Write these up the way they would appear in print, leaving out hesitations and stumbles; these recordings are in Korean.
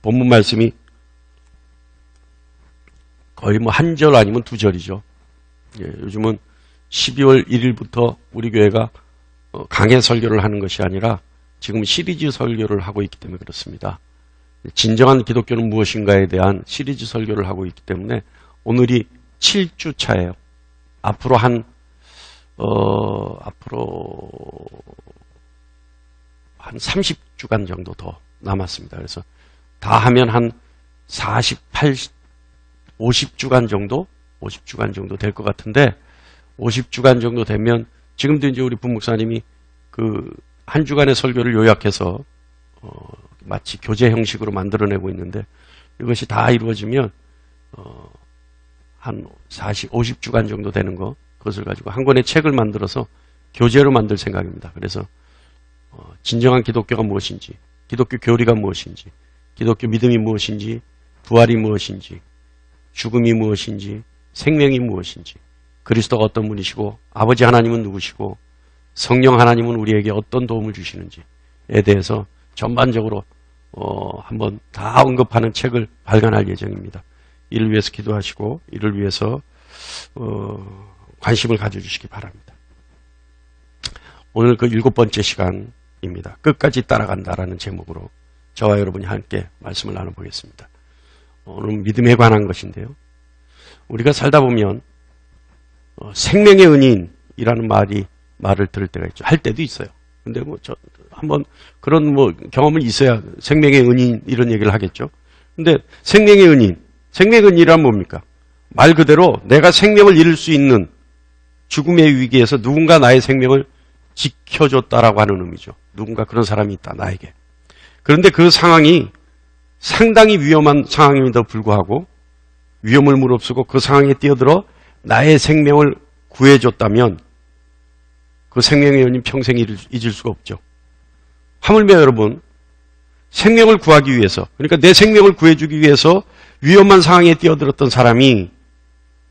본문 말씀이 거의 뭐 한 절 아니면 두 절이죠. 예, 요즘은 12월 1일부터 우리 교회가 강해 설교를 하는 것이 아니라 지금 시리즈 설교를 하고 있기 때문에 그렇습니다. 진정한 기독교는 무엇인가에 대한 시리즈 설교를 하고 있기 때문에 오늘이 7주 차예요. 앞으로 한 30주간 정도 더 남았습니다. 그래서 다 하면 한 50주간 정도 될 것 같은데 50주간 정도 되면 지금도 이제 우리 부목사님이 그 한 주간의 설교를 요약해서 마치 교재 형식으로 만들어내고 있는데 이것이 다 이루어지면 한 50주간 정도 되는 거 그것을 가지고 한 권의 책을 만들어서 교재로 만들 생각입니다. 그래서 진정한 기독교가 무엇인지, 기독교 교리가 무엇인지, 기독교 믿음이 무엇인지, 부활이 무엇인지, 죽음이 무엇인지, 생명이 무엇인지, 그리스도가 어떤 분이시고 아버지 하나님은 누구시고 성령 하나님은 우리에게 어떤 도움을 주시는지에 대해서 전반적으로 한번 다 언급하는 책을 발간할 예정입니다. 이를 위해서 기도하시고 이를 위해서 관심을 가져주시기 바랍니다. 오늘 그 7번째 시간입니다. 끝까지 따라간다라는 제목으로 저와 여러분이 함께 말씀을 나눠보겠습니다. 오늘 믿음에 관한 것인데요. 우리가 살다 보면 생명의 은인이라는 말을 들을 때가 있죠. 할 때도 있어요. 근데 한번 그런 경험은 있어야 생명의 은인 이런 얘기를 하겠죠. 근데 생명의 은인이란 뭡니까? 말 그대로 내가 생명을 잃을 수 있는 죽음의 위기에서 누군가 나의 생명을 지켜줬다라고 하는 의미죠. 누군가 그런 사람이 있다, 나에게. 그런데 그 상황이 상당히 위험한 상황임에도 불구하고 위험을 무릅쓰고 그 상황에 뛰어들어 나의 생명을 구해줬다면 그 생명의 연인 평생 잊을 수가 없죠. 하물며 여러분, 생명을 구하기 위해서, 그러니까 내 생명을 구해주기 위해서 위험한 상황에 뛰어들었던 사람이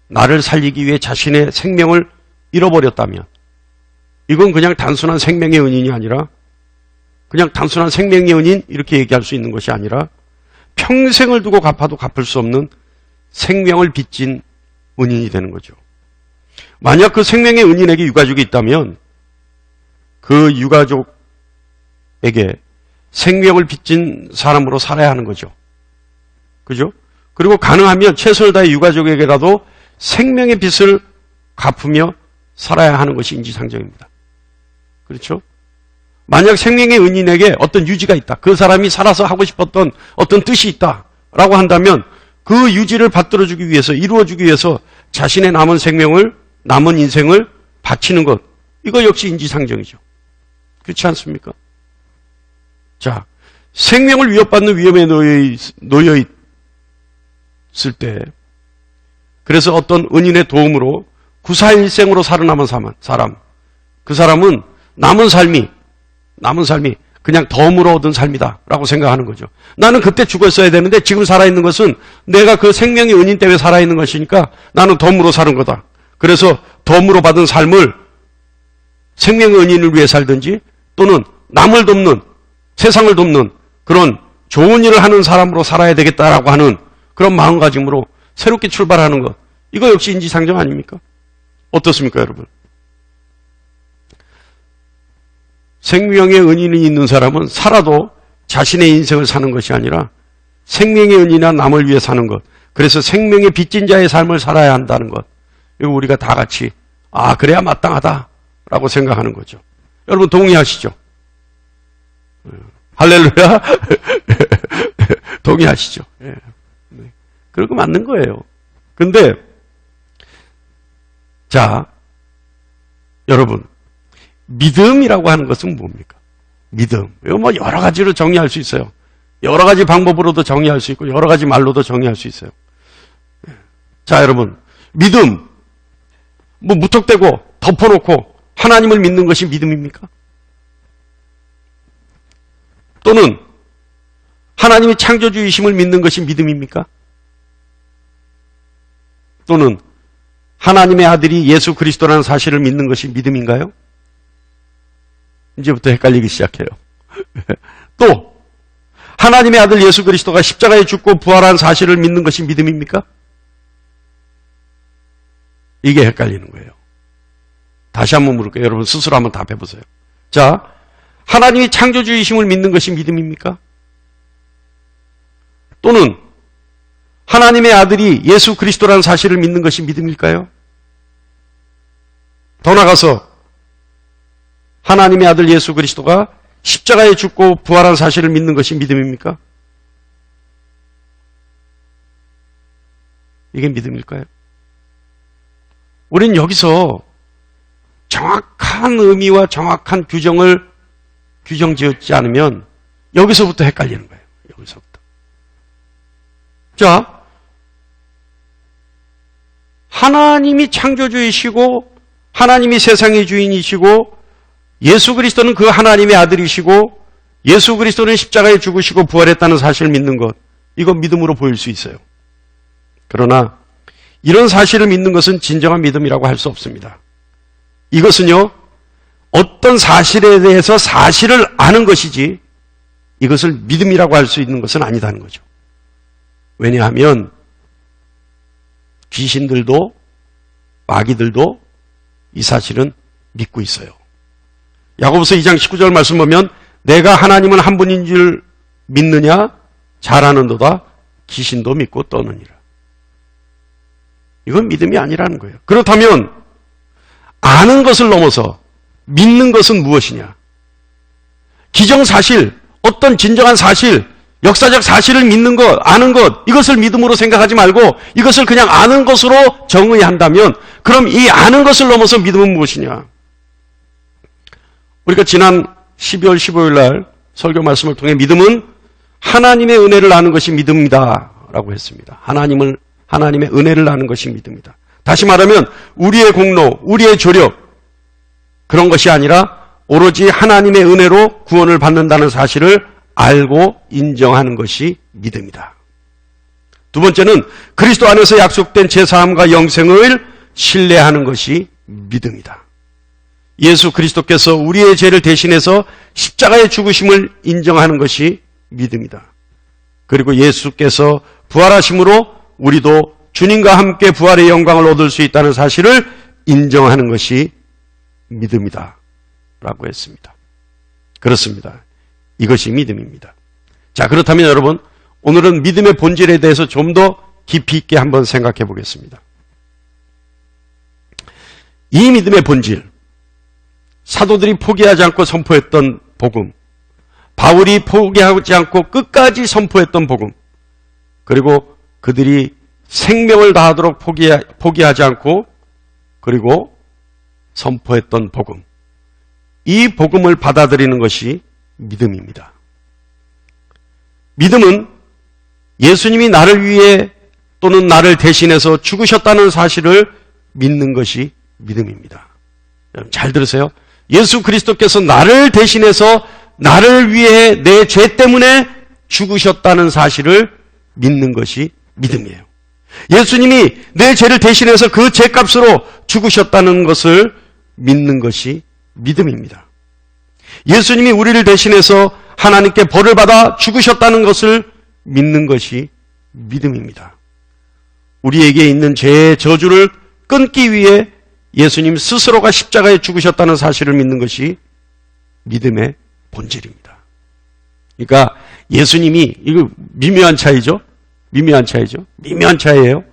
나를 살리기 위해 자신의 생명을 잃어버렸다면 이건 그냥 단순한 생명의 은인이 아니라 그냥 단순한 생명의 은인 이렇게 얘기할 수 있는 것이 아니라 평생을 두고 갚아도 갚을 수 없는 생명을 빚진 은인이 되는 거죠. 만약 그 생명의 은인에게 유가족이 있다면 그 유가족에게 생명을 빚진 사람으로 살아야 하는 거죠. 그죠? 그리고 가능하면 최선을 다해 유가족에게라도 생명의 빚을 갚으며 살아야 하는 것이 인지상정입니다. 그렇죠? 만약 생명의 은인에게 어떤 유지가 있다. 그 사람이 살아서 하고 싶었던 어떤 뜻이 있다라고 한다면 그 유지를 받들어주기 위해서, 이루어주기 위해서 자신의 남은 인생을 바치는 것. 이거 역시 인지상정이죠. 그렇지 않습니까? 자, 생명을 위협받는 위험에 놓여 있을 때, 그래서 어떤 은인의 도움으로 구사일생으로 살아남은 사람, 그 사람은 남은 삶이 그냥 덤으로 얻은 삶이다라고 생각하는 거죠. 나는 그때 죽었어야 되는데 지금 살아있는 것은 내가 그 생명의 은인 때문에 살아있는 것이니까 나는 덤으로 사는 거다. 그래서 덤으로 받은 삶을 생명의 은인을 위해 살든지 또는 남을 돕는, 세상을 돕는 그런 좋은 일을 하는 사람으로 살아야 되겠다라고 하는 그런 마음가짐으로 새롭게 출발하는 것. 이거 역시 인지상정 아닙니까? 어떻습니까, 여러분? 생명의 은인이 있는 사람은 살아도 자신의 인생을 사는 것이 아니라 생명의 은인이나 남을 위해 사는 것. 그래서 생명의 빚진 자의 삶을 살아야 한다는 것. 이거 우리가 다 같이 그래야 마땅하다라고 생각하는 거죠. 여러분 동의하시죠? 할렐루야. 동의하시죠? 예. 그러고 맞는 거예요. 근데 자, 여러분 믿음이라고 하는 것은 뭡니까? 믿음. 이거 여러 가지로 정의할 수 있어요. 여러 가지 방법으로도 정의할 수 있고 여러 가지 말로도 정의할 수 있어요. 자, 여러분 믿음 무턱대고 덮어놓고 하나님을 믿는 것이 믿음입니까? 또는 하나님이 창조주이심을 믿는 것이 믿음입니까? 또는 하나님의 아들이 예수 그리스도라는 사실을 믿는 것이 믿음인가요? 이제부터 헷갈리기 시작해요. 또 하나님의 아들 예수 그리스도가 십자가에 죽고 부활한 사실을 믿는 것이 믿음입니까? 이게 헷갈리는 거예요. 다시 한번 물을게요. 여러분 스스로 한번 답해보세요. 자, 하나님이 창조주이심을 믿는 것이 믿음입니까? 또는 하나님의 아들이 예수 그리스도라는 사실을 믿는 것이 믿음일까요? 더 나아가서 하나님의 아들 예수 그리스도가 십자가에 죽고 부활한 사실을 믿는 것이 믿음입니까? 이게 믿음일까요? 우리는 여기서 정확한 의미와 정확한 규정 지었지 않으면 여기서부터 헷갈리는 거예요. 여기서부터. 자, 하나님이 창조주이시고 하나님이 세상의 주인이시고 예수 그리스도는 그 하나님의 아들이시고 예수 그리스도는 십자가에 죽으시고 부활했다는 사실을 믿는 것, 이건 믿음으로 보일 수 있어요. 그러나 이런 사실을 믿는 것은 진정한 믿음이라고 할 수 없습니다. 이것은요, 어떤 사실에 대해서 사실을 아는 것이지 이것을 믿음이라고 할 수 있는 것은 아니다는 거죠. 왜냐하면 귀신들도 마귀들도 이 사실은 믿고 있어요. 야고보서 2장 19절 말씀 보면 내가 하나님은 한 분인 줄 믿느냐? 잘하는도다. 귀신도 믿고 떠느니라. 이건 믿음이 아니라는 거예요. 그렇다면 아는 것을 넘어서 믿는 것은 무엇이냐? 기정사실, 어떤 진정한 사실, 역사적 사실을 믿는 것, 아는 것, 이것을 믿음으로 생각하지 말고 이것을 그냥 아는 것으로 정의한다면 그럼 이 아는 것을 넘어서 믿음은 무엇이냐? 우리가 지난 12월 15일 날 설교 말씀을 통해 믿음은 하나님의 은혜를 아는 것이 믿음이다 라고 했습니다. 하나님의 은혜를 아는 것이 믿음이다. 다시 말하면 우리의 공로, 우리의 조력, 그런 것이 아니라 오로지 하나님의 은혜로 구원을 받는다는 사실을 알고 인정하는 것이 믿음이다. 두 번째는 그리스도 안에서 약속된 제사함과 영생을 신뢰하는 것이 믿음이다. 예수 그리스도께서 우리의 죄를 대신해서 십자가의 죽으심을 인정하는 것이 믿음이다. 그리고 예수께서 부활하심으로 우리도 주님과 함께 부활의 영광을 얻을 수 있다는 사실을 인정하는 것이 믿음이다 라고 했습니다. 그렇습니다. 이것이 믿음입니다. 자, 그렇다면 여러분, 오늘은 믿음의 본질에 대해서 좀 더 깊이 있게 한번 생각해 보겠습니다. 이 믿음의 본질, 사도들이 포기하지 않고 선포했던 복음, 바울이 포기하지 않고 끝까지 선포했던 복음, 그리고 그들이 생명을 다하도록 포기하지 않고 그리고 선포했던 복음, 이 복음을 받아들이는 것이 믿음입니다. 믿음은 예수님이 나를 위해 또는 나를 대신해서 죽으셨다는 사실을 믿는 것이 믿음입니다. 여러분 잘 들으세요. 예수 그리스도께서 나를 대신해서 나를 위해 내 죄 때문에 죽으셨다는 사실을 믿는 것이 믿음이에요. 예수님이 내 죄를 대신해서 그 죄값으로 죽으셨다는 것을 믿는 것이 믿음입니다. 예수님이 우리를 대신해서 하나님께 벌을 받아 죽으셨다는 것을 믿는 것이 믿음입니다. 우리에게 있는 죄의 저주를 끊기 위해 예수님 스스로가 십자가에 죽으셨다는 사실을 믿는 것이 믿음의 본질입니다. 그러니까 예수님이, 이거 미묘한 차이죠? 미묘한 차이예요.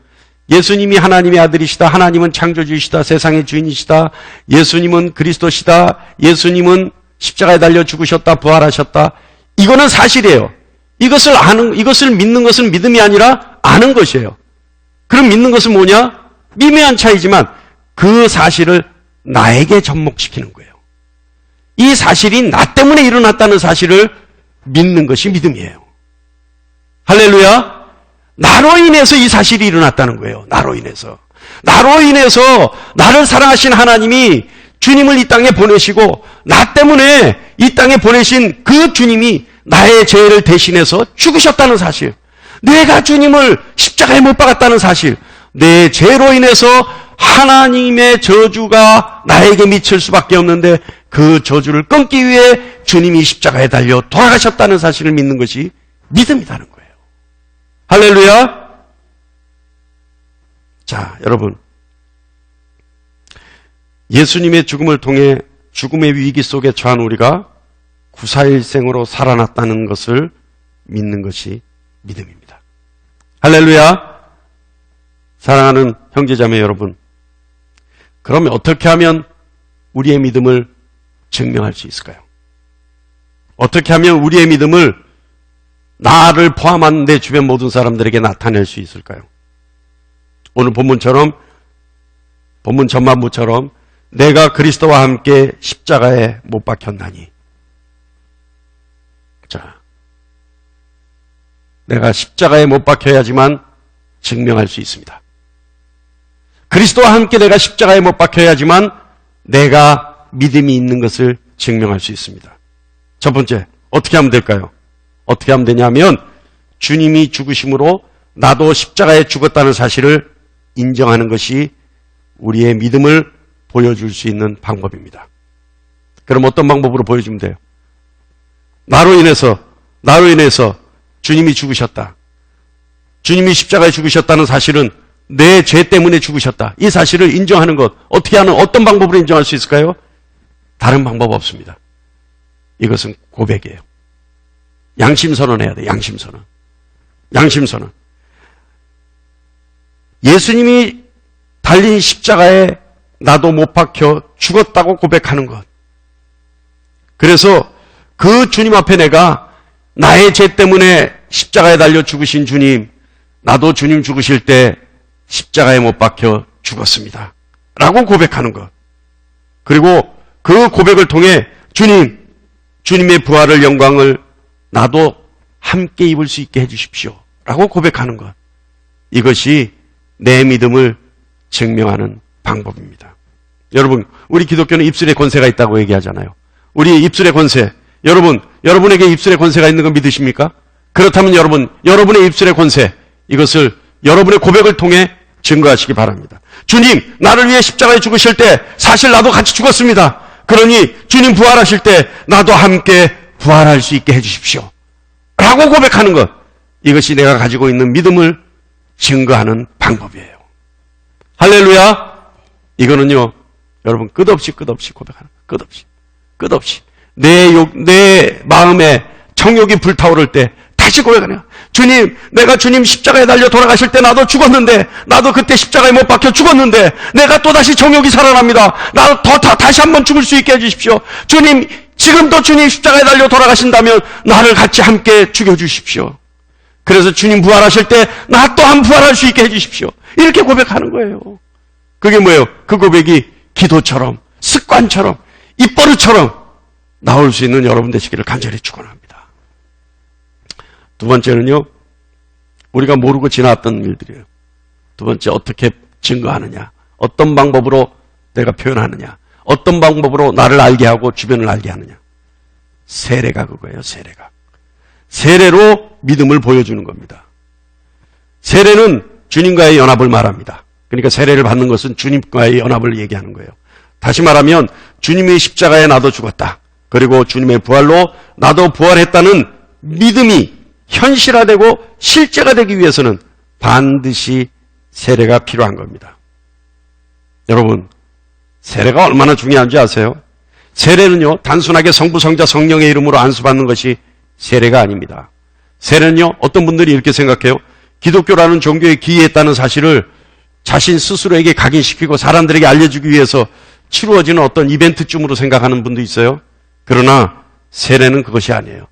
예수님이 하나님의 아들이시다. 하나님은 창조주이시다. 세상의 주인이시다. 예수님은 그리스도시다. 예수님은 십자가에 달려 죽으셨다. 부활하셨다. 이거는 사실이에요. 이것을 믿는 것은 믿음이 아니라 아는 것이에요. 그럼 믿는 것은 뭐냐? 미묘한 차이지만 그 사실을 나에게 접목시키는 거예요. 이 사실이 나 때문에 일어났다는 사실을 믿는 것이 믿음이에요. 할렐루야. 나로 인해서 이 사실이 일어났다는 거예요. 나로 인해서 나를 사랑하신 하나님이 주님을 이 땅에 보내시고 나 때문에 이 땅에 보내신 그 주님이 나의 죄를 대신해서 죽으셨다는 사실, 내가 주님을 십자가에 못 박았다는 사실, 내 죄로 인해서 하나님의 저주가 나에게 미칠 수밖에 없는데 그 저주를 끊기 위해 주님이 십자가에 달려 돌아가셨다는 사실을 믿는 것이 믿음이라는 거예요. 할렐루야. 자, 여러분, 예수님의 죽음을 통해 죽음의 위기 속에 처한 우리가 구사일생으로 살아났다는 것을 믿는 것이 믿음입니다. 할렐루야. 사랑하는 형제자매 여러분, 그러면 어떻게 하면 우리의 믿음을 증명할 수 있을까요? 어떻게 하면 우리의 믿음을 나를 포함한 내 주변 모든 사람들에게 나타낼 수 있을까요? 오늘 본문 전반부처럼 내가 그리스도와 함께 십자가에 못 박혔나니. 자, 내가 십자가에 못 박혀야지만 증명할 수 있습니다. 그리스도와 함께 내가 십자가에 못 박혀야지만 내가 믿음이 있는 것을 증명할 수 있습니다. 첫 번째, 어떻게 하면 될까요? 어떻게 하면 되냐면 주님이 죽으심으로 나도 십자가에 죽었다는 사실을 인정하는 것이 우리의 믿음을 보여줄 수 있는 방법입니다. 그럼 어떤 방법으로 보여주면 돼요? 나로 인해서 주님이 죽으셨다. 주님이 십자가에 죽으셨다는 사실은 내 죄 때문에 죽으셨다. 이 사실을 인정하는 것, 어떤 방법으로 인정할 수 있을까요? 다른 방법 없습니다. 이것은 고백이에요. 양심선언해야 돼. 양심선언. 예수님이 달린 십자가에 나도 못 박혀 죽었다고 고백하는 것. 그래서 그 주님 앞에 내가 나의 죄 때문에 십자가에 달려 죽으신 주님, 나도 주님 죽으실 때 십자가에 못 박혀 죽었습니다. 라고 고백하는 것. 그리고 그 고백을 통해 주님의 부활을 영광을 나도 함께 입을 수 있게 해주십시오. 라고 고백하는 것. 이것이 내 믿음을 증명하는 방법입니다. 여러분, 우리 기독교는 입술의 권세가 있다고 얘기하잖아요. 우리 입술의 권세. 여러분에게 입술의 권세가 있는 거 믿으십니까? 그렇다면 여러분의 입술의 권세, 이것을 여러분의 고백을 통해 증거하시기 바랍니다. 주님, 나를 위해 십자가에 죽으실 때 사실 나도 같이 죽었습니다. 그러니 주님 부활하실 때 나도 함께 부활할 수 있게 해주십시오. 라고 고백하는 것. 이것이 내가 가지고 있는 믿음을 증거하는 방법이에요. 할렐루야. 이거는요, 여러분 끝없이 고백하는 것. 끝없이. 내 마음에 정욕이 불타오를 때 다시 고백하네요. 주님, 내가 주님 십자가에 달려 돌아가실 때 나도 죽었는데, 나도 그때 십자가에 못 박혀 죽었는데, 내가 또다시 정욕이 살아납니다. 나도 다시 한번 죽을 수 있게 해주십시오. 주님, 지금도 주님 십자가에 달려 돌아가신다면 나를 같이 함께 죽여주십시오. 그래서 주님 부활하실 때 나 또한 부활할 수 있게 해주십시오. 이렇게 고백하는 거예요. 그게 뭐예요? 그 고백이 기도처럼, 습관처럼, 입버릇처럼 나올 수 있는 여러분 되시기를 간절히 축원합니다. 두 번째는요, 우리가 모르고 지나왔던 일들이에요. 두 번째, 어떻게 증거하느냐, 어떤 방법으로 내가 표현하느냐, 어떤 방법으로 나를 알게 하고 주변을 알게 하느냐. 세례가 그거예요. 세례로 믿음을 보여주는 겁니다. 세례는 주님과의 연합을 말합니다. 그러니까 세례를 받는 것은 주님과의 연합을 얘기하는 거예요. 다시 말하면 주님의 십자가에 나도 죽었다. 그리고 주님의 부활로 나도 부활했다는 믿음이 현실화되고 실제가 되기 위해서는 반드시 세례가 필요한 겁니다. 여러분, 세례가 얼마나 중요한지 아세요? 세례는요, 단순하게 성부, 성자, 성령의 이름으로 안수받는 것이 세례가 아닙니다. 세례는요, 어떤 분들이 이렇게 생각해요. 기독교라는 종교에 기이했다는 사실을 자신 스스로에게 각인시키고 사람들에게 알려주기 위해서 치루어지는 어떤 이벤트쯤으로 생각하는 분도 있어요. 그러나 세례는 그것이 아니에요.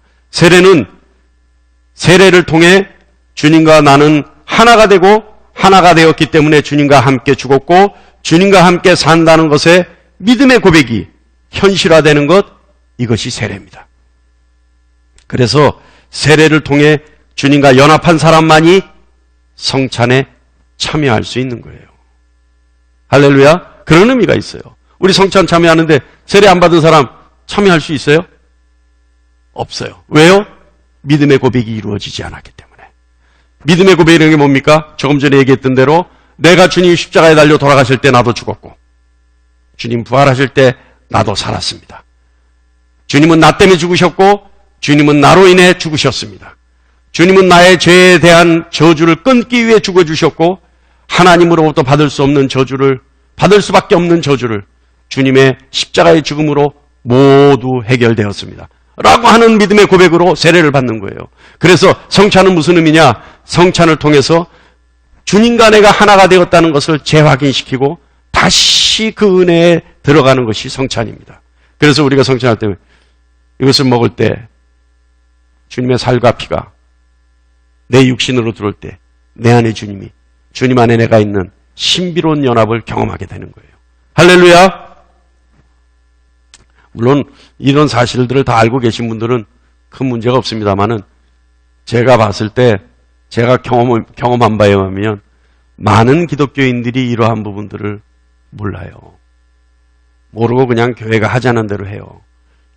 세례를 통해 주님과 나는 하나가 되고 하나가 되었기 때문에 주님과 함께 죽었고 주님과 함께 산다는 것에 믿음의 고백이 현실화되는 것, 이것이 세례입니다. 그래서 세례를 통해 주님과 연합한 사람만이 성찬에 참여할 수 있는 거예요. 할렐루야. 그런 의미가 있어요. 우리 성찬 참여하는데 세례 안 받은 사람 참여할 수 있어요? 없어요. 왜요? 믿음의 고백이 이루어지지 않았기 때문에. 믿음의 고백이라는 게 뭡니까? 조금 전에 얘기했던 대로 내가 주님 십자가에 달려 돌아가실 때 나도 죽었고 주님 부활하실 때 나도 살았습니다. 주님은 나 때문에 죽으셨고 주님은 나로 인해 죽으셨습니다. 주님은 나의 죄에 대한 저주를 끊기 위해 죽어주셨고 하나님으로부터 받을 수 없는 저주를, 받을 수밖에 없는 저주를 주님의 십자가의 죽음으로 모두 해결되었습니다. 라고 하는 믿음의 고백으로 세례를 받는 거예요. 그래서 성찬은 무슨 의미냐? 성찬을 통해서 주님과 내가 하나가 되었다는 것을 재확인시키고 다시 그 은혜에 들어가는 것이 성찬입니다. 그래서 우리가 성찬할 때 이것을 먹을 때 주님의 살과 피가 내 육신으로 들어올 때 내 안에 주님이, 주님 안에 내가 있는 신비로운 연합을 경험하게 되는 거예요. 할렐루야! 물론 이런 사실들을 다 알고 계신 분들은 큰 문제가 없습니다만은 제가 봤을 때 제가 경험한 바에 의하면 많은 기독교인들이 이러한 부분들을 몰라요. 모르고 그냥 교회가 하자는 대로 해요.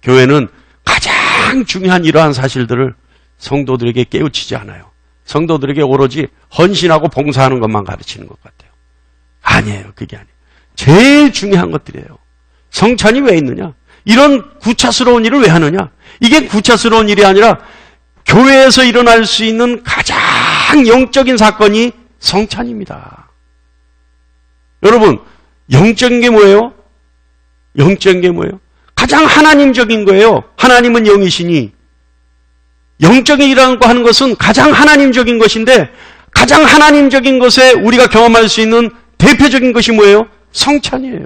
교회는 가장 중요한 이러한 사실들을 성도들에게 깨우치지 않아요. 성도들에게 오로지 헌신하고 봉사하는 것만 가르치는 것 같아요. 아니에요. 그게 아니에요. 제일 중요한 것들이에요. 성찬이 왜 있느냐? 이런 구차스러운 일을 왜 하느냐? 이게 구차스러운 일이 아니라 교회에서 일어날 수 있는 가장 영적인 사건이 성찬입니다. 여러분, 영적인 게 뭐예요? 영적인 게 뭐예요? 가장 하나님적인 거예요. 하나님은 영이시니 영적인 일이라고 하는 것은 가장 하나님적인 것인데 가장 하나님적인 것에 우리가 경험할 수 있는 대표적인 것이 뭐예요? 성찬이에요.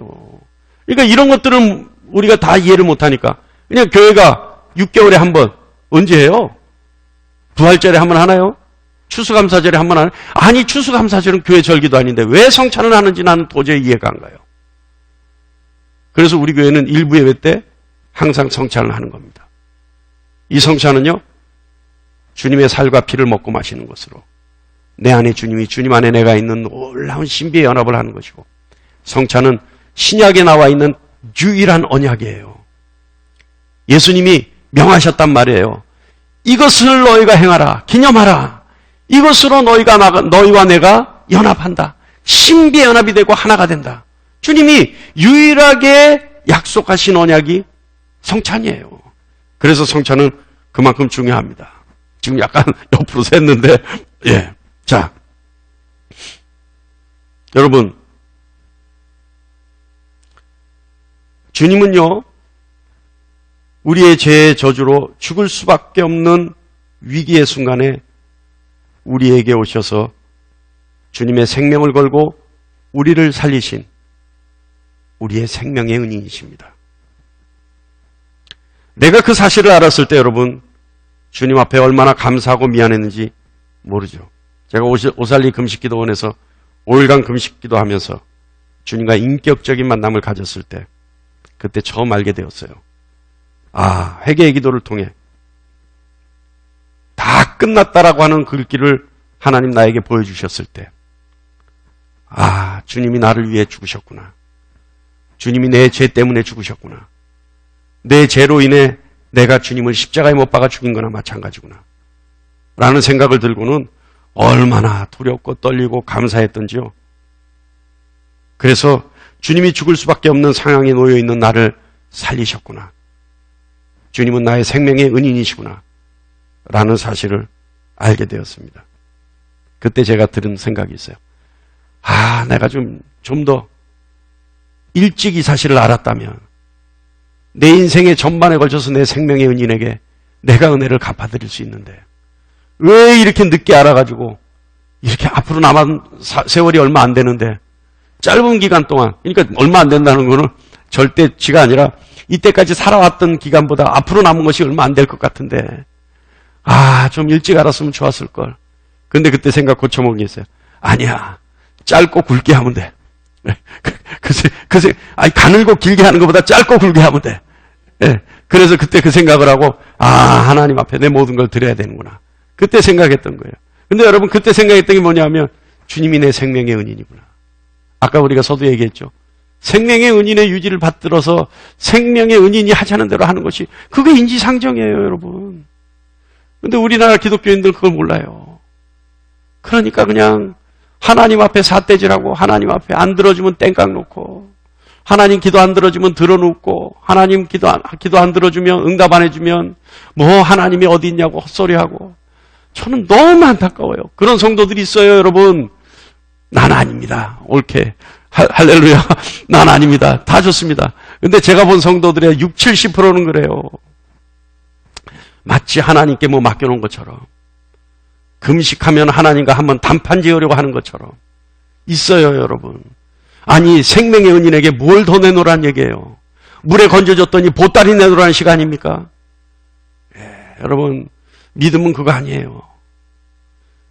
그러니까 이런 것들은 우리가 다 이해를 못하니까 그냥 교회가 6개월에 한 번, 언제 해요? 부활절에 한 번 하나요? 추수감사절에 한 번 하나요? 아니, 추수감사절은 교회 절기도 아닌데 왜 성찬을 하는지 나는 도저히 이해가 안 가요. 그래서 우리 교회는 일부 예배 때 항상 성찬을 하는 겁니다. 이 성찬은요, 주님의 살과 피를 먹고 마시는 것으로 내 안에 주님이, 주님 안에 내가 있는 놀라운 신비의 연합을 하는 것이고, 성찬은 신약에 나와 있는 유일한 언약이에요. 예수님이 명하셨단 말이에요. 이것을 너희가 행하라, 기념하라. 이것으로 너희와 내가 연합한다. 신비의 연합이 되고 하나가 된다. 주님이 유일하게 약속하신 언약이 성찬이에요. 그래서 성찬은 그만큼 중요합니다. 지금 약간 옆으로 샜는데, 예. 자, 여러분, 주님은요, 우리의 죄의 저주로 죽을 수밖에 없는 위기의 순간에 우리에게 오셔서 주님의 생명을 걸고 우리를 살리신 우리의 생명의 은인이십니다. 내가 그 사실을 알았을 때 여러분, 주님 앞에 얼마나 감사하고 미안했는지 모르죠. 제가 오살리 금식기도원에서 5일간 금식기도 하면서 주님과 인격적인 만남을 가졌을 때 그때 처음 알게 되었어요. 아, 회개의 기도를 통해 다 끝났다라고 하는 글귀를 하나님 나에게 보여주셨을 때, 아, 주님이 나를 위해 죽으셨구나. 주님이 내 죄 때문에 죽으셨구나. 내 죄로 인해 내가 주님을 십자가에 못 박아 죽인 거나 마찬가지구나. 라는 생각을 들고는 얼마나 두렵고 떨리고 감사했던지요. 그래서 주님이 죽을 수밖에 없는 상황에 놓여 있는 나를 살리셨구나. 주님은 나의 생명의 은인이시구나. 라는 사실을 알게 되었습니다. 그때 제가 들은 생각이 있어요. 아, 내가 좀 더 일찍 이 사실을 알았다면 내 인생의 전반에 걸쳐서 내 생명의 은인에게 내가 은혜를 갚아드릴 수 있는데 왜 이렇게 늦게 알아가지고 이렇게 앞으로 남은 세월이 얼마 안 되는데 짧은 기간 동안, 그러니까 얼마 안 된다는 거는 절대치가 아니라 이때까지 살아왔던 기간보다 앞으로 남은 것이 얼마 안 될 것 같은데, 아, 좀 일찍 알았으면 좋았을 걸. 근데 그때 생각 고쳐먹은 게 있어요. 아니야, 짧고 굵게 하면 돼. 아니, 가늘고 길게 하는 것보다 짧고 굵게 하면 돼. 네. 그래서 그때 그 생각을 하고, 아, 하나님 앞에 내 모든 걸 드려야 되는구나. 그때 생각했던 거예요. 근데 여러분, 그때 생각했던 게 뭐냐면, 주님이 내 생명의 은인이구나. 아까 우리가 서두 얘기했죠. 생명의 은인의 유지를 받들어서 생명의 은인이 하자는 대로 하는 것이, 그게 인지상정이에요, 여러분. 근데 우리나라 기독교인들 그걸 몰라요. 그러니까 그냥 하나님 앞에 삿대질하고, 하나님 앞에 안 들어주면 땡깡 놓고, 하나님 기도 안 들어주면 들어눕고, 하나님 기도 안 들어주면, 응답 안 해주면, 뭐 하나님이 어디 있냐고 헛소리하고, 저는 너무 안타까워요. 그런 성도들이 있어요, 여러분. 난 아닙니다. 옳게. 할렐루야. 난 아닙니다. 다 좋습니다. 근데 제가 본 성도들의 60, 70%는 그래요. 마치 하나님께 뭐 맡겨놓은 것처럼. 금식하면 하나님과 한번 단판 지으려고 하는 것처럼. 있어요, 여러분. 아니, 생명의 은인에게 뭘 더 내놓으란 얘기예요. 물에 건져줬더니 보따리 내놓으라는 시간입니까? 여러분, 믿음은 그거 아니에요.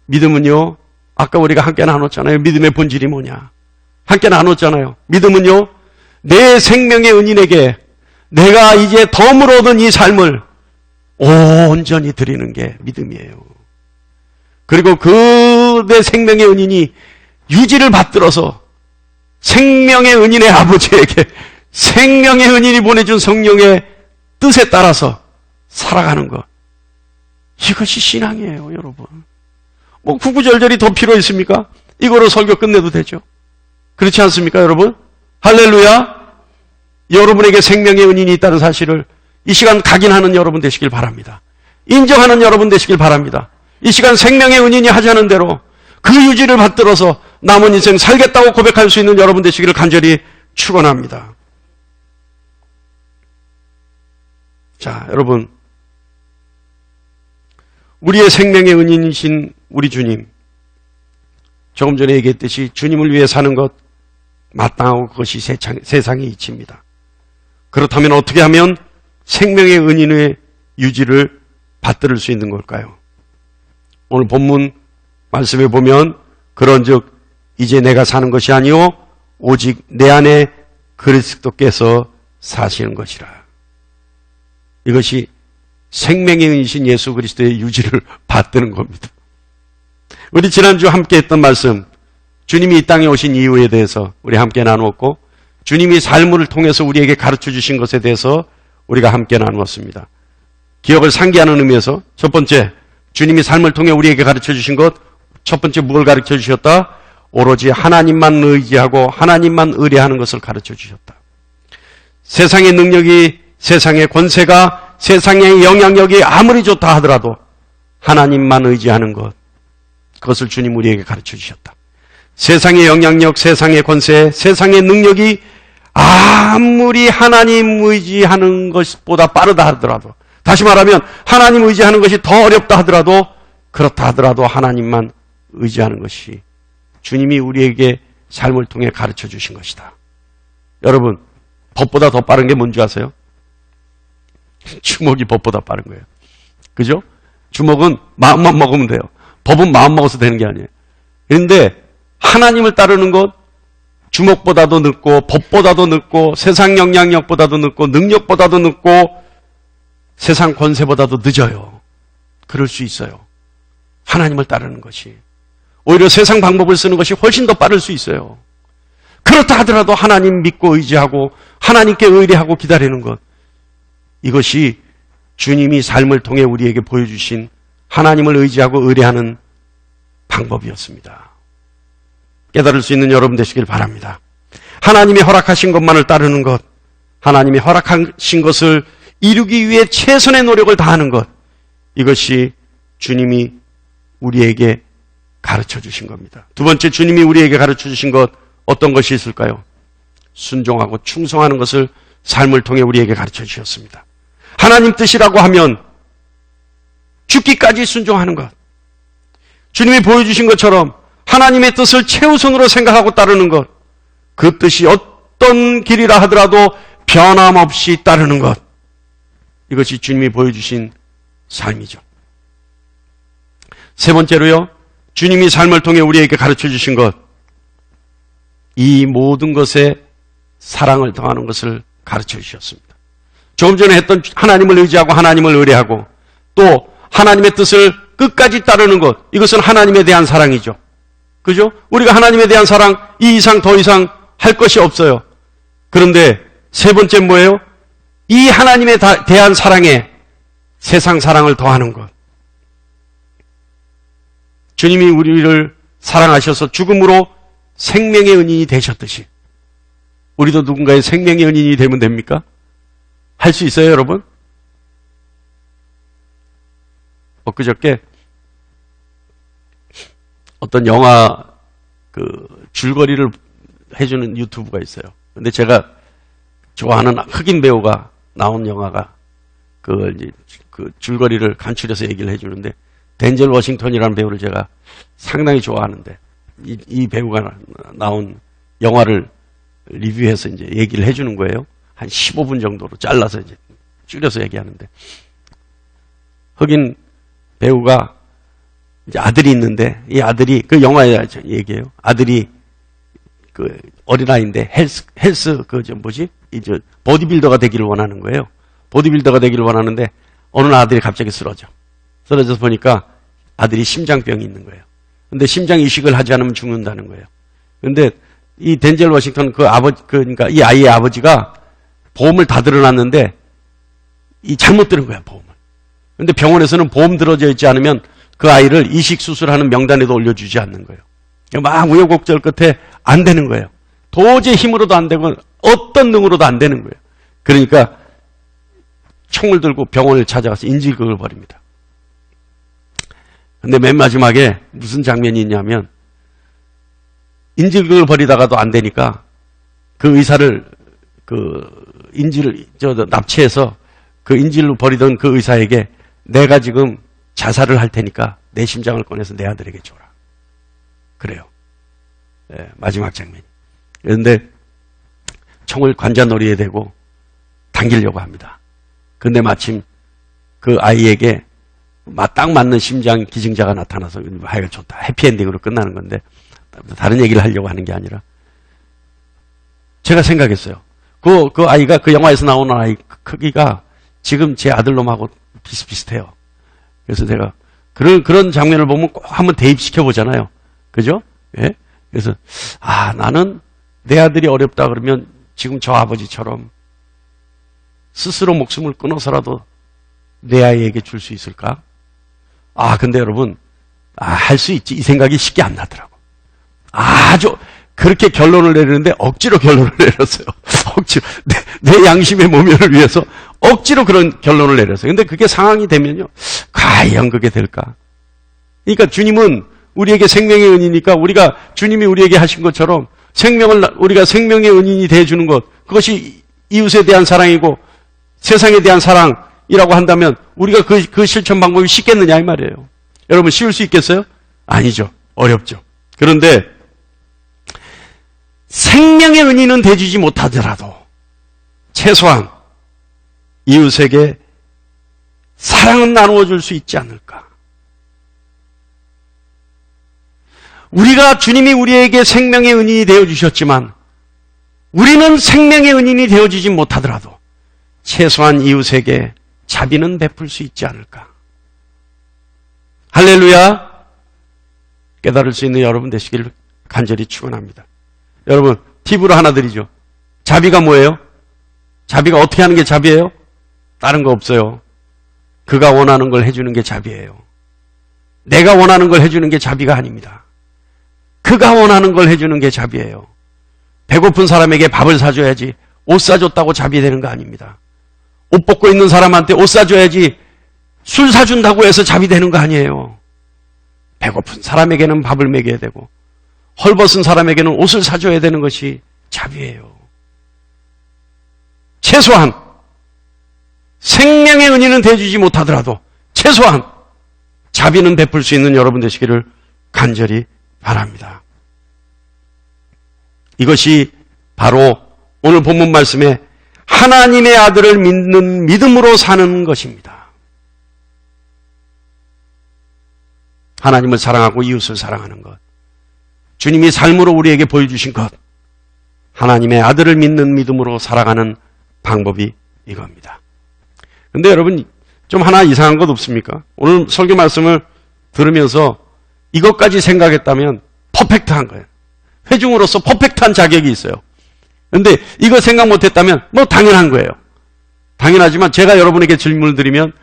믿음은요, 아까 우리가 함께 나눴잖아요. 믿음의 본질이 뭐냐. 함께 나눴잖아요. 믿음은요, 내 생명의 은인에게 내가 이제 덤으로 얻은 이 삶을 온전히 드리는 게 믿음이에요. 그리고 그 내 생명의 은인이 유지를 받들어서 생명의 은인의 아버지에게 생명의 은인이 보내준 성령의 뜻에 따라서 살아가는 것. 이것이 신앙이에요, 여러분. 뭐 구구절절이 더 필요 있습니까? 이거로 설교 끝내도 되죠. 그렇지 않습니까, 여러분? 할렐루야. 여러분에게 생명의 은인이 있다는 사실을 이 시간 각인하는 여러분 되시길 바랍니다. 인정하는 여러분 되시길 바랍니다. 이 시간 생명의 은인이 하자는 대로 그 유지를 받들어서 남은 인생 살겠다고 고백할 수 있는 여러분 되시기를 간절히 축원합니다. 자, 여러분, 우리의 생명의 은인이신 우리 주님, 조금 전에 얘기했듯이 주님을 위해 사는 것 마땅하고 그것이 세상의 이치입니다. 그렇다면 어떻게 하면 생명의 은인의 유지를 받들을 수 있는 걸까요? 오늘 본문 말씀에 보면 그런즉 이제 내가 사는 것이 아니요 오직 내 안에 그리스도께서 사시는 것이라. 이것이 생명의 은이신 예수 그리스도의 유지를 받드는 겁니다. 우리 지난주 함께 했던 말씀, 주님이 이 땅에 오신 이유에 대해서 우리 함께 나누었고, 주님이 삶을 통해서 우리에게 가르쳐 주신 것에 대해서 우리가 함께 나누었습니다. 기억을 상기하는 의미에서 첫 번째, 주님이 삶을 통해 우리에게 가르쳐 주신 것, 첫 번째 무엇을 가르쳐 주셨다? 오로지 하나님만 의지하고 하나님만 의뢰하는 것을 가르쳐 주셨다. 세상의 능력이, 세상의 권세가, 세상의 영향력이 아무리 좋다 하더라도 하나님만 의지하는 것, 그것을 주님 우리에게 가르쳐 주셨다. 세상의 영향력, 세상의 권세, 세상의 능력이 아무리 하나님 의지하는 것보다 빠르다 하더라도, 다시 말하면 하나님 의지하는 것이 더 어렵다 하더라도, 그렇다 하더라도 하나님만 의지하는 것이 주님이 우리에게 삶을 통해 가르쳐 주신 것이다. 여러분, 법보다 더 빠른 게 뭔지 아세요? 주먹이 법보다 빠른 거예요. 그죠? 주먹은 마음만 먹으면 돼요. 법은 마음 먹어서 되는 게 아니에요. 그런데 하나님을 따르는 것, 주먹보다도 늦고 법보다도 늦고 세상 영향력보다도 늦고 능력보다도 늦고 세상 권세보다도 늦어요. 그럴 수 있어요. 하나님을 따르는 것이. 오히려 세상 방법을 쓰는 것이 훨씬 더 빠를 수 있어요. 그렇다 하더라도 하나님 믿고 의지하고 하나님께 의뢰하고 기다리는 것, 이것이 주님이 삶을 통해 우리에게 보여주신 하나님을 의지하고 의뢰하는 방법이었습니다. 깨달을 수 있는 여러분 되시길 바랍니다. 하나님이 허락하신 것만을 따르는 것, 하나님이 허락하신 것을 이루기 위해 최선의 노력을 다하는 것, 이것이 주님이 우리에게 가르쳐 주신 겁니다. 두 번째, 주님이 우리에게 가르쳐 주신 것, 어떤 것이 있을까요? 순종하고 충성하는 것을 삶을 통해 우리에게 가르쳐 주셨습니다. 하나님 뜻이라고 하면 죽기까지 순종하는 것. 주님이 보여주신 것처럼 하나님의 뜻을 최우선으로 생각하고 따르는 것. 그 뜻이 어떤 길이라 하더라도 변함없이 따르는 것. 이것이 주님이 보여주신 삶이죠. 세 번째로요, 주님이 삶을 통해 우리에게 가르쳐 주신 것, 이 모든 것에 사랑을 더하는 것을 가르쳐 주셨습니다. 조금 전에 했던 하나님을 의지하고 하나님을 의뢰하고 또 하나님의 뜻을 끝까지 따르는 것, 이것은 하나님에 대한 사랑이죠. 그죠? 우리가 하나님에 대한 사랑, 이 이상 더 이상 할 것이 없어요. 그런데 세 번째 뭐예요? 이 하나님에 대한 사랑에 세상 사랑을 더하는 것. 주님이 우리를 사랑하셔서 죽음으로 생명의 은인이 되셨듯이 우리도 누군가의 생명의 은인이 되면 됩니까? 할 수 있어요, 여러분? 엊그저께 어떤 영화 줄거리를 해주는 유튜브가 있어요. 근데 제가 좋아하는 흑인 배우가 나온 영화가 그 줄거리를 간추려서 얘기를 해주는데, 덴젤 워싱턴이라는 배우를 제가 상당히 좋아하는데, 이 배우가 나온 영화를 리뷰해서 이제 얘기를 해주는 거예요. 한 15분 정도로 잘라서 이제 줄여서 얘기하는데, 흑인 배우가 이제 아들이 있는데, 이 아들이 그 영화에 얘기해요. 아들이 그 어린아이인데 헬스 이제 보디빌더가 되기를 원하는 거예요. 보디빌더가 되기를 원하는데 어느 날 아들이 갑자기 쓰러져서 보니까 아들이 심장병이 있는 거예요. 근데 심장 이식을 하지 않으면 죽는다는 거예요. 근데 이 덴젤 워싱턴 그러니까 이 아이의 아버지가 보험을 다 들어놨는데 이 잘못 들은 거야, 보험을. 근데 병원에서는 보험 들어져 있지 않으면 그 아이를 이식 수술하는 명단에도 올려주지 않는 거예요. 막 우여곡절 끝에 안 되는 거예요. 도저히 힘으로도 안 되고 어떤 능으로도 안 되는 거예요. 그러니까 총을 들고 병원을 찾아가서 인질극을 벌입니다. 근데 맨 마지막에 무슨 장면이 있냐면, 인질극을 벌이다가도 안 되니까 그 의사를 인질을 납치해서 그 인질로 벌이던 그 의사에게 내가 지금 자살을 할 테니까 내 심장을 꺼내서 내 아들에게 줘라. 그래요. 네, 마지막 장면. 그런데 총을 관자놀이에 대고 당기려고 합니다. 근데 마침 그 아이에게 딱 맞는 심장 기증자가 나타나서 하여간 좋다. 해피엔딩으로 끝나는 건데, 다른 얘기를 하려고 하는 게 아니라, 제가 생각했어요. 그 아이가, 그 영화에서 나오는 아이 크기가 지금 제 아들놈하고 비슷비슷해요. 그래서 제가 그런 장면을 보면 꼭 한번 대입시켜 보잖아요. 그죠? 예? 그래서 나는 내 아들이 어렵다 그러면 지금 저 아버지처럼 스스로 목숨을 끊어서라도 내 아이에게 줄 수 있을까? 근데 여러분, 할 수 있지. 이 생각이 쉽게 안 나더라고. 아주 그렇게 결론을 내리는데 억지로 결론을 내렸어요. 억지로. 내 양심의 모면을 위해서 억지로 그런 결론을 내렸어요. 근데 그게 상황이 되면요, 과연 그게 될까? 그러니까 주님은 우리에게 생명의 은이니까 우리가 주님이 우리에게 하신 것처럼 우리가 생명의 은인이 되어주는 것, 그것이 이웃에 대한 사랑이고 세상에 대한 사랑이라고 한다면 우리가 그 실천 방법이 쉽겠느냐 이 말이에요. 여러분, 쉬울 수 있겠어요? 아니죠. 어렵죠. 그런데 생명의 은인은 되주지 못하더라도 최소한 이웃에게 사랑은 나누어 줄 수 있지 않을까? 우리가 주님이 우리에게 생명의 은인이 되어주셨지만 우리는 생명의 은인이 되어주지 못하더라도 최소한 이웃에게 자비는 베풀 수 있지 않을까? 할렐루야! 깨달을 수 있는 여러분 되시기를 간절히 축원합니다. 여러분, 팁으로 하나 드리죠. 자비가 뭐예요? 자비가 어떻게 하는 게 자비예요? 다른 거 없어요. 그가 원하는 걸 해주는 게 자비예요. 내가 원하는 걸 해주는 게 자비가 아닙니다. 그가 원하는 걸 해주는 게 자비예요. 배고픈 사람에게 밥을 사줘야지 옷 사줬다고 자비되는 거 아닙니다. 옷 벗고 있는 사람한테 옷 사줘야지 술 사준다고 해서 자비되는 거 아니에요. 배고픈 사람에게는 밥을 먹여야 되고 헐벗은 사람에게는 옷을 사줘야 되는 것이 자비예요. 최소한 생명의 은인은 되어주지 못하더라도 최소한 자비는 베풀 수 있는 여러분 되시기를 간절히 바랍니다. 이것이 바로 오늘 본문 말씀에 하나님의 아들을 믿는 믿음으로 사는 것입니다. 하나님을 사랑하고 이웃을 사랑하는 것, 주님이 삶으로 우리에게 보여주신 것, 하나님의 아들을 믿는 믿음으로 살아가는 방법이 이겁니다. 근데 여러분, 좀 하나 이상한 것 없습니까? 오늘 설교 말씀을 들으면서 이것까지 생각했다면 퍼펙트한 거예요. 회중으로서 퍼펙트한 자격이 있어요. 근데 이거 생각 못했다면 뭐 당연한 거예요. 당연하지만 제가 여러분에게 질문을 드리면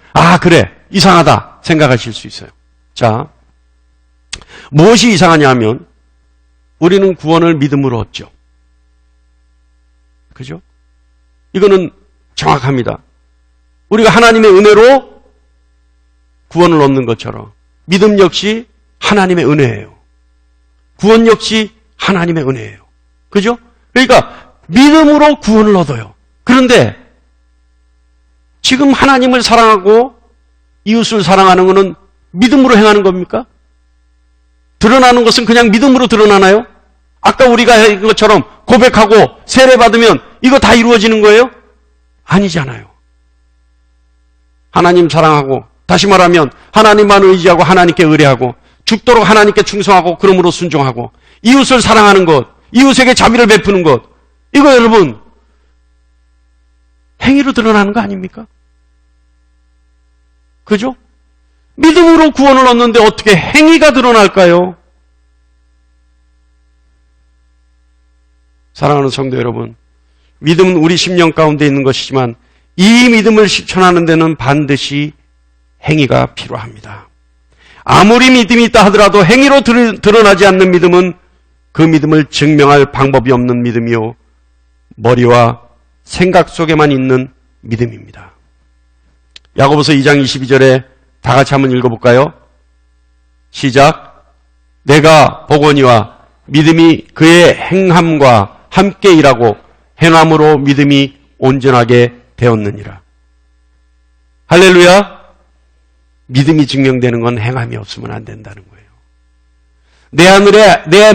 그래, 이상하다 생각하실 수 있어요. 자, 무엇이 이상하냐 하면 우리는 구원을 믿음으로 얻죠. 그죠? 이거는 정확합니다. 우리가 하나님의 은혜로 구원을 얻는 것처럼 믿음 역시 하나님의 은혜예요. 구원 역시 하나님의 은혜예요. 그죠? 그러니까 믿음으로 구원을 얻어요. 그런데 지금 하나님을 사랑하고 이웃을 사랑하는 것은 믿음으로 행하는 겁니까? 드러나는 것은 그냥 믿음으로 드러나나요? 아까 우리가 한 것처럼 고백하고 세례받으면 이거 다 이루어지는 거예요? 아니잖아요. 하나님 사랑하고, 다시 말하면 하나님만 의지하고 하나님께 의뢰하고, 죽도록 하나님께 충성하고 그러므로 순종하고, 이웃을 사랑하는 것, 이웃에게 자비를 베푸는 것, 이거 여러분 행위로 드러나는 거 아닙니까? 그죠? 믿음으로 구원을 얻는데 어떻게 행위가 드러날까요? 사랑하는 성도 여러분, 믿음은 우리 심령 가운데 있는 것이지만 이 믿음을 실천하는 데는 반드시 행위가 필요합니다. 아무리 믿음이 있다 하더라도 행위로 드러나지 않는 믿음은 그 믿음을 증명할 방법이 없는 믿음이요, 머리와 생각 속에만 있는 믿음입니다. 야고보서 2장 22절에 다 같이 한번 읽어볼까요? 시작. 내가 보거니와 믿음이 그의 행함과 함께 일하고 행함으로 믿음이 온전하게 되었느니라. 할렐루야. 믿음이 증명되는 건 행함이 없으면 안 된다는 거예요. 내 하늘에, 내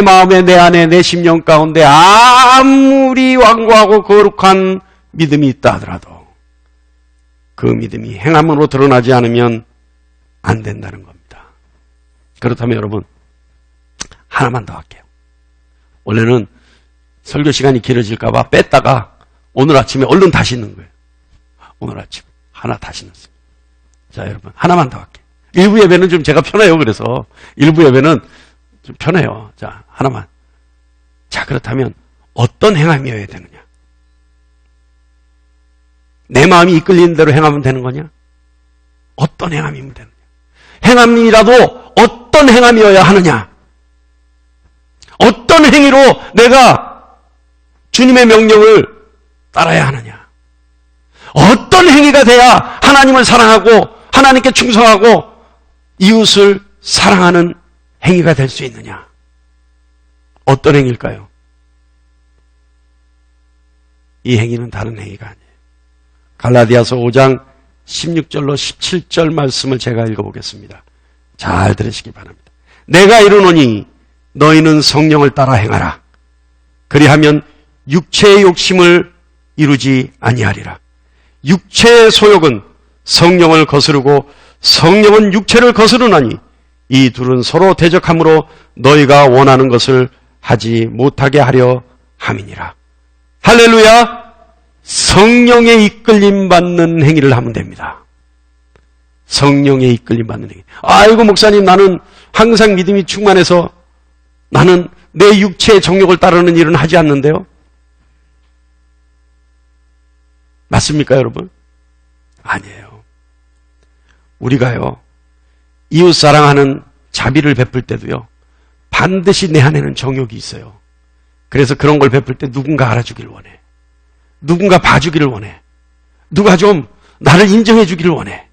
마음에, 내 안에, 내 심령 가운데 아무리 완고하고 거룩한 믿음이 있다 하더라도 그 믿음이 행함으로 드러나지 않으면 안 된다는 겁니다. 그렇다면 여러분, 하나만 더 할게요. 원래는 설교 시간이 길어질까 봐 뺐다가 오늘 아침에 얼른 다시 넣는 거예요. 오늘 아침 하나 다시 넣었어요. 자, 여러분, 하나만 더 할게요. 일부 예배는 좀 제가 편해요. 그래서 일부 예배는 좀 편해요. 자, 하나만. 자, 그렇다면 어떤 행함이어야 되느냐? 내 마음이 이끌리는 대로 행하면 되는 거냐? 어떤 행함이면 되느냐? 행함이라도 어떤 행함이어야 하느냐? 어떤 행위로 내가 주님의 명령을 따라야 하느냐? 어떤 행위가 돼야 하나님을 사랑하고 하나님께 충성하고 이웃을 사랑하는 행위가 될 수 있느냐? 어떤 행위일까요? 이 행위는 다른 행위가 아니에요. 갈라디아서 5장 16절로 17절 말씀을 제가 읽어보겠습니다. 잘 들으시기 바랍니다. 내가 이르노니 너희는 성령을 따라 행하라. 그리하면 육체의 욕심을 이루지 아니하리라. 육체의 소욕은 성령을 거스르고 성령은 육체를 거스르나니 이 둘은 서로 대적함으로 너희가 원하는 것을 하지 못하게 하려 함이니라. 할렐루야. 성령의 이끌림 받는 행위를 하면 됩니다. 성령의 이끌림 받는 행위. 아이고 목사님, 나는 항상 믿음이 충만해서 나는 내 육체의 정욕을 따르는 일은 하지 않는데요. 맞습니까, 여러분? 아니에요. 우리가요, 이웃 사랑하는 자비를 베풀 때도요, 반드시 내 안에는 정욕이 있어요. 그래서 그런 걸 베풀 때 누군가 알아주길 원해. 누군가 봐주기를 원해. 누가 좀 나를 인정해 주기를 원해.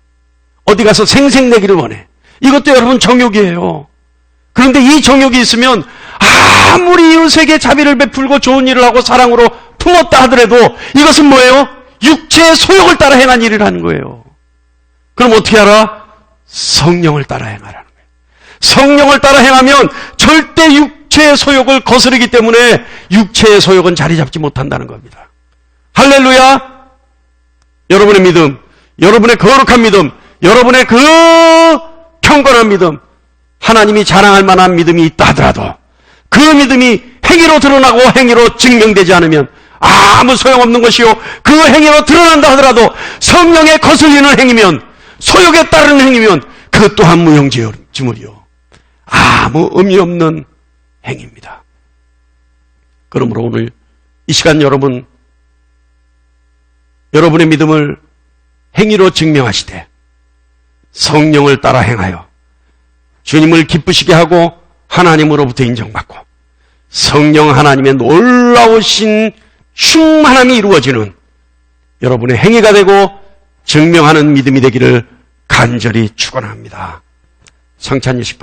어디 가서 생색내기를 원해. 이것도 여러분 정욕이에요. 그런데 이 정욕이 있으면 아무리 이웃에게 자비를 베풀고 좋은 일을 하고 사랑으로 품었다 하더라도 이것은 뭐예요? 육체의 소욕을 따라 행한 일이라는 거예요. 그럼 어떻게 하라? 성령을 따라 행하라는 거예요. 성령을 따라 행하면 절대 육체의 소욕을 거스르기 때문에 육체의 소욕은 자리 잡지 못한다는 겁니다. 할렐루야. 여러분의 믿음, 여러분의 거룩한 믿음, 여러분의 그 경건한 믿음, 하나님이 자랑할 만한 믿음이 있다 하더라도 그 믿음이 행위로 드러나고 행위로 증명되지 않으면 아무 소용없는 것이요, 그 행위로 드러난다 하더라도 성령에 거슬리는 행위면, 소욕에 따르는 행위면 그 또한 무용지물이요, 아무 의미 없는 행위입니다. 그러므로 오늘 이 시간 여러분의 믿음을 행위로 증명하시되 성령을 따라 행하여 주님을 기쁘시게 하고 하나님으로부터 인정받고 성령 하나님의 놀라우신 충만함이 이루어지는 여러분의 행위가 되고 증명하는 믿음이 되기를 간절히 축원합니다. 성찬 예식